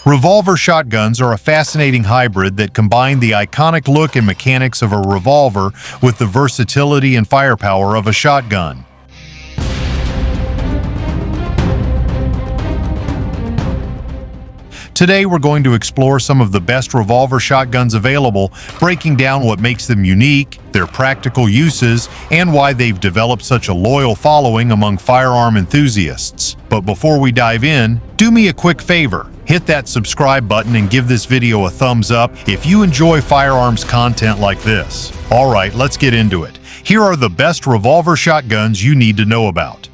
Revolver shotguns are a fascinating hybrid that combine the iconic look and mechanics of a revolver with the versatility and firepower of a shotgun. Today we're going to explore some of the best revolver shotguns available, breaking down what makes them unique, their practical uses, and why they've developed such a loyal following among firearm enthusiasts. But before we dive in, do me a quick favor. Hit that subscribe button and give this video a thumbs up if you enjoy firearms content like this. Alright, let's get into it. Here are the best revolver shotguns you need to know about.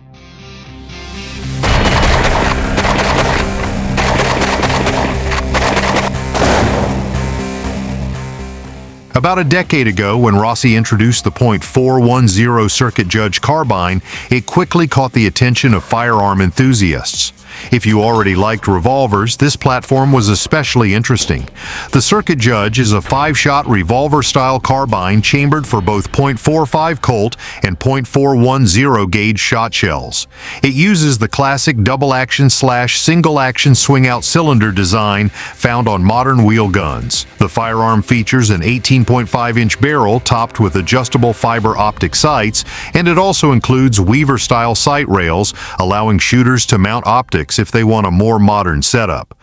About a decade ago, when Rossi introduced the .410 Circuit Judge carbine, it quickly caught the attention of firearm enthusiasts. If you already liked revolvers, this platform was especially interesting. The Circuit Judge is a 5-shot revolver-style carbine chambered for both .45 Colt and .410 gauge shot shells. It uses the classic double-action / single-action swing-out cylinder design found on modern wheel guns. The firearm features an 18.5-inch barrel topped with adjustable fiber optic sights, and it also includes Weaver-style sight rails, allowing shooters to mount optics if they want a more modern setup.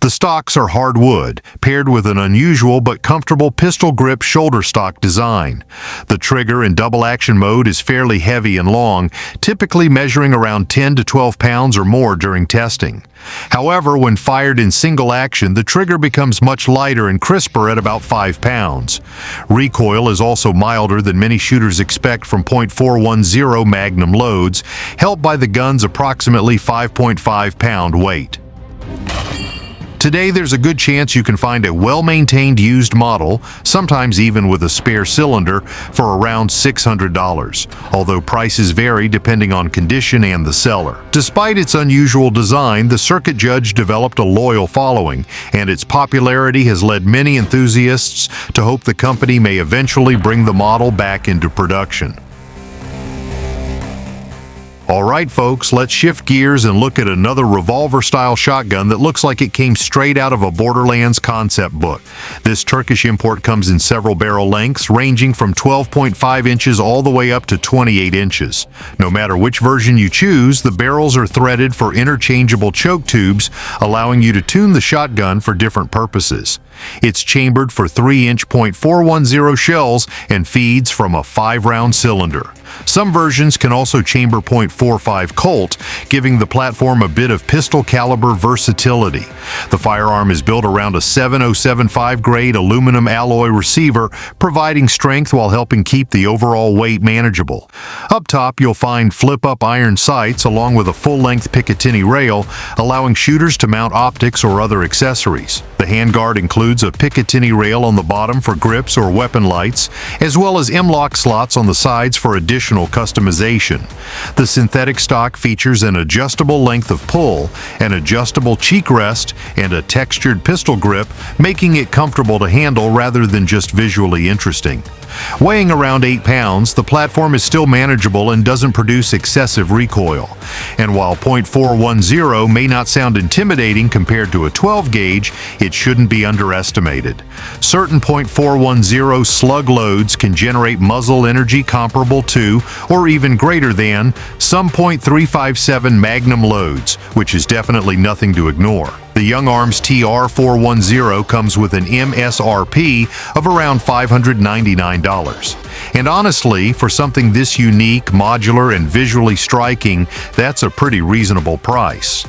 The stocks are hardwood, paired with an unusual but comfortable pistol grip shoulder stock design. The trigger in double action mode is fairly heavy and long, typically measuring around 10 to 12 pounds or more during testing. However, when fired in single action, the trigger becomes much lighter and crisper at about 5 pounds. Recoil is also milder than many shooters expect from .410 Magnum loads, helped by the gun's approximately 5.5-pound weight. Today, there's a good chance you can find a well-maintained used model, sometimes even with a spare cylinder, for around $600, although prices vary depending on condition and the seller. Despite its unusual design, the Circuit Judge developed a loyal following, and its popularity has led many enthusiasts to hope the company may eventually bring the model back into production. Alright folks, let's shift gears and look at another revolver-style shotgun that looks like it came straight out of a Borderlands concept book. This Turkish import comes in several barrel lengths, ranging from 12.5 inches all the way up to 28 inches. No matter which version you choose, the barrels are threaded for interchangeable choke tubes, allowing you to tune the shotgun for different purposes. It's chambered for 3-inch .410 shells and feeds from a 5-round cylinder. Some versions can also chamber .45 Colt, giving the platform a bit of pistol caliber versatility. The firearm is built around a 7075 grade aluminum alloy receiver, providing strength while helping keep the overall weight manageable. Up top, you'll find flip-up iron sights along with a full-length Picatinny rail, allowing shooters to mount optics or other accessories. The handguard includes a Picatinny rail on the bottom for grips or weapon lights, as well as M-lock slots on the sides for additional customization. The synthetic stock features an adjustable length of pull, an adjustable cheek rest, and a textured pistol grip, making it comfortable to handle rather than just visually interesting. Weighing around 8 pounds, the platform is still manageable and doesn't produce excessive recoil. And while .410 may not sound intimidating compared to a 12 gauge, it shouldn't be underestimated. Certain .410 slug loads can generate muzzle energy comparable to, or even greater than, some .357 Magnum loads, which is definitely nothing to ignore. The Young Arms TR-410 comes with an MSRP of around $599. And honestly, for something this unique, modular, and visually striking, that's a pretty reasonable price.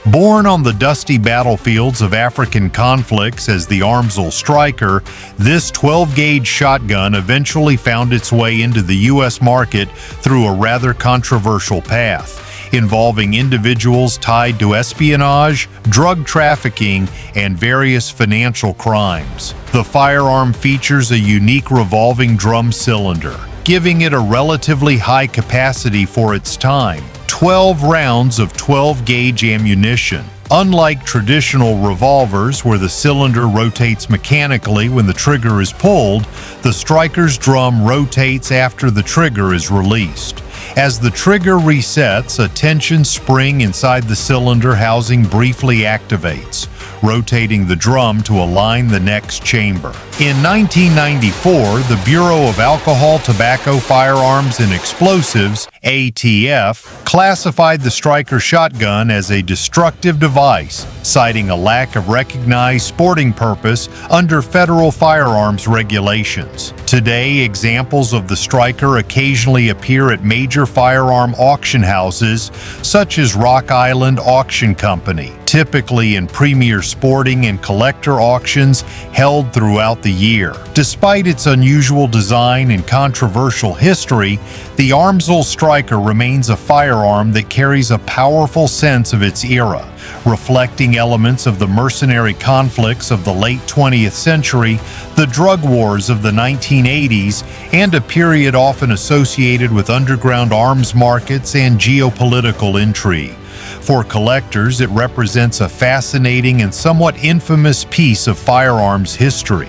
Born on the dusty battlefields of African conflicts as the Armsel Striker, this 12-gauge shotgun eventually found its way into the U.S. market through a rather controversial path, involving individuals tied to espionage, drug trafficking, and various financial crimes. The firearm features a unique revolving drum cylinder, giving it a relatively high capacity for its time. 12 rounds of 12-gauge ammunition. Unlike traditional revolvers where the cylinder rotates mechanically when the trigger is pulled, the striker's drum rotates after the trigger is released. As the trigger resets, a tension spring inside the cylinder housing briefly activates, rotating the drum to align the next chamber. In 1994, the Bureau of Alcohol, Tobacco, Firearms, and Explosives, ATF, classified the striker shotgun as a destructive device, citing a lack of recognized sporting purpose under federal firearms regulations. Today, examples of the striker occasionally appear at major firearm auction houses, such as Rock Island Auction Company, typically in premier sporting and collector auctions held throughout the year. Despite its unusual design and controversial history, the Armsel striker remains a firearm that carries a powerful sense of its era, reflecting elements of the mercenary conflicts of the late 20th century, the drug wars of the 1980s, and a period often associated with underground arms markets and geopolitical intrigue. For collectors, it represents a fascinating and somewhat infamous piece of firearms history.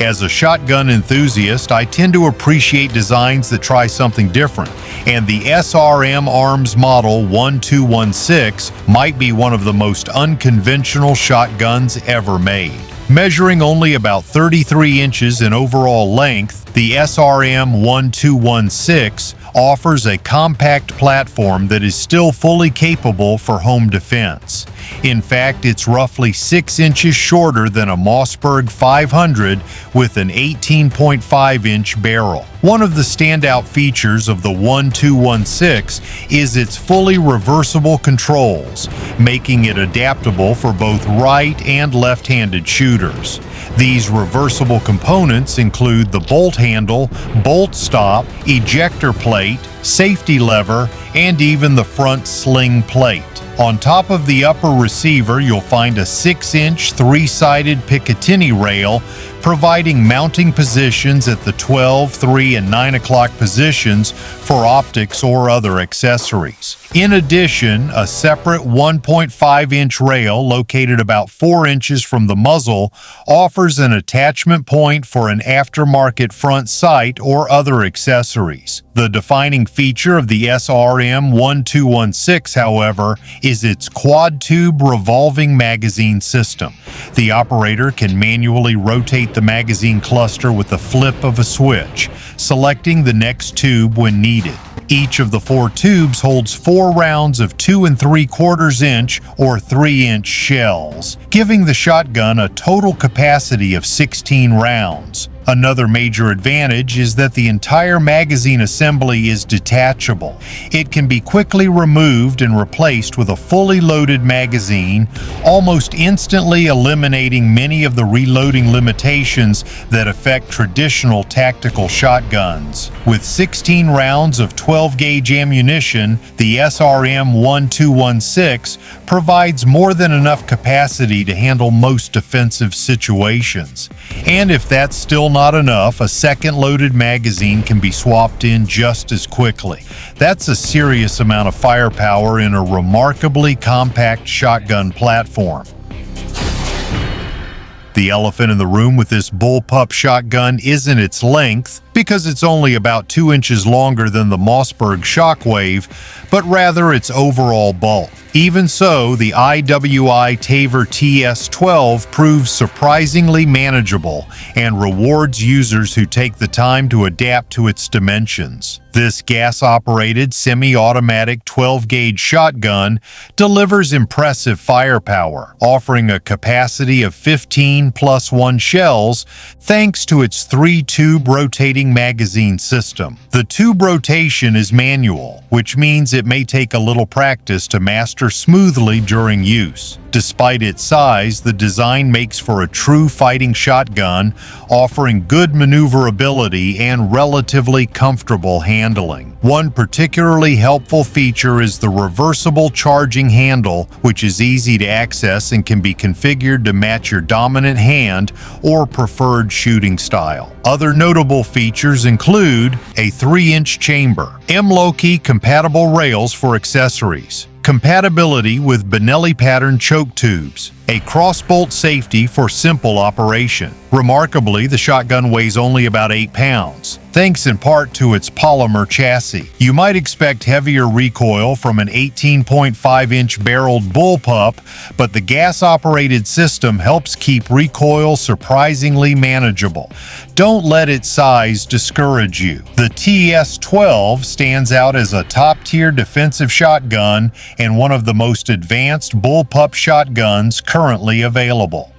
As a shotgun enthusiast, I tend to appreciate designs that try something different, and the SRM Arms Model 1216 might be one of the most unconventional shotguns ever made. Measuring only about 33 inches in overall length, the SRM 1216 offers a compact platform that is still fully capable for home defense. In fact, it's roughly 6 inches shorter than a Mossberg 500 with an 18.5-inch barrel. One of the standout features of the 1216 is its fully reversible controls, making it adaptable for both right and left-handed shooters. These reversible components include the bolt handle, bolt stop, ejector plate, safety lever, and even the front sling plate. On top of the upper receiver, you'll find a 6-inch three-sided Picatinny rail, providing mounting positions at the 12, 3, and 9 o'clock positions for optics or other accessories. In addition, a separate 1.5-inch rail located about 4 inches from the muzzle offers an attachment point for an aftermarket front sight or other accessories. The defining feature of the SRM 1216, however, is its quad-tube revolving magazine system. The operator can manually rotate the magazine cluster with the flip of a switch, selecting the next tube when needed. Each of the 4 tubes holds 4 rounds of 2 3/4 inch or 3-inch shells, giving the shotgun a total capacity of 16 rounds. Another major advantage is that the entire magazine assembly is detachable. It can be quickly removed and replaced with a fully loaded magazine, almost instantly eliminating many of the reloading limitations that affect traditional tactical shotguns. With 16 rounds of 12-gauge ammunition, the SRM 1216 provides more than enough capacity to handle most defensive situations. And if that's still not enough, a second loaded magazine can be swapped in just as quickly. That's a serious amount of firepower in a remarkably compact shotgun platform. The elephant in the room with this bullpup shotgun isn't its length, because it's only about 2 inches longer than the Mossberg Shockwave, but rather its overall bulk. Even so, the IWI Taver TS12 proves surprisingly manageable and rewards users who take the time to adapt to its dimensions. This gas-operated semi-automatic 12-gauge shotgun delivers impressive firepower, offering a capacity of 15 plus 1 shells thanks to its 3-tube rotating magazine system. The tube rotation is manual, which means it may take a little practice to master smoothly during use. Despite its size, the design makes for a true fighting shotgun, offering good maneuverability and relatively comfortable handling. One particularly helpful feature is the reversible charging handle, which is easy to access and can be configured to match your dominant hand or preferred shooting style. Other notable features include a 3-inch chamber, M-Loki compatible rails for accessories, compatibility with Benelli pattern choke tubes, a crossbolt safety for simple operation. Remarkably, the shotgun weighs only about 8 pounds, thanks in part to its polymer chassis. You might expect heavier recoil from an 18.5-inch barreled bullpup, but the gas-operated system helps keep recoil surprisingly manageable. Don't let its size discourage you. The TS-12 stands out as a top-tier defensive shotgun and one of the most advanced bullpup shotguns currently available.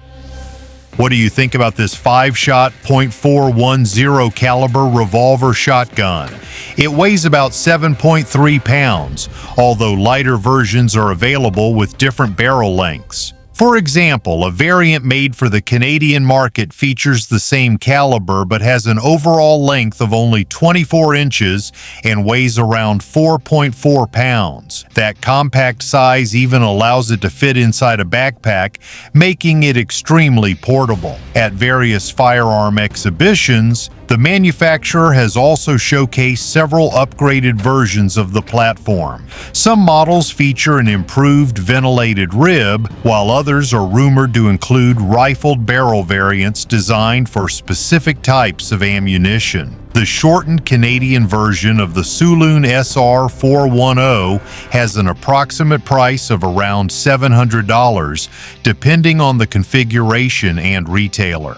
What do you think about this 5-shot .410 caliber revolver shotgun? It weighs about 7.3 pounds, although lighter versions are available with different barrel lengths. For example, a variant made for the Canadian market features the same caliber but has an overall length of only 24 inches and weighs around 4.4 pounds. That compact size even allows it to fit inside a backpack, making it extremely portable. At various firearm exhibitions, the manufacturer has also showcased several upgraded versions of the platform. Some models feature an improved ventilated rib, while others are rumored to include rifled barrel variants designed for specific types of ammunition. The shortened Canadian version of the Saloon SR410 has an approximate price of around $700, depending on the configuration and retailer.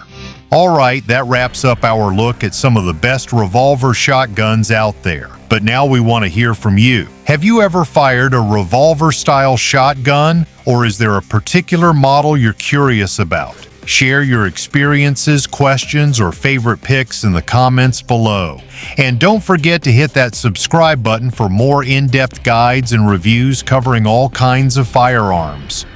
Alright, that wraps up our look at some of the best revolver shotguns out there. But now we want to hear from you. Have you ever fired a revolver-style shotgun, or is there a particular model you're curious about? Share your experiences, questions, or favorite picks in the comments below. And don't forget to hit that subscribe button for more in-depth guides and reviews covering all kinds of firearms.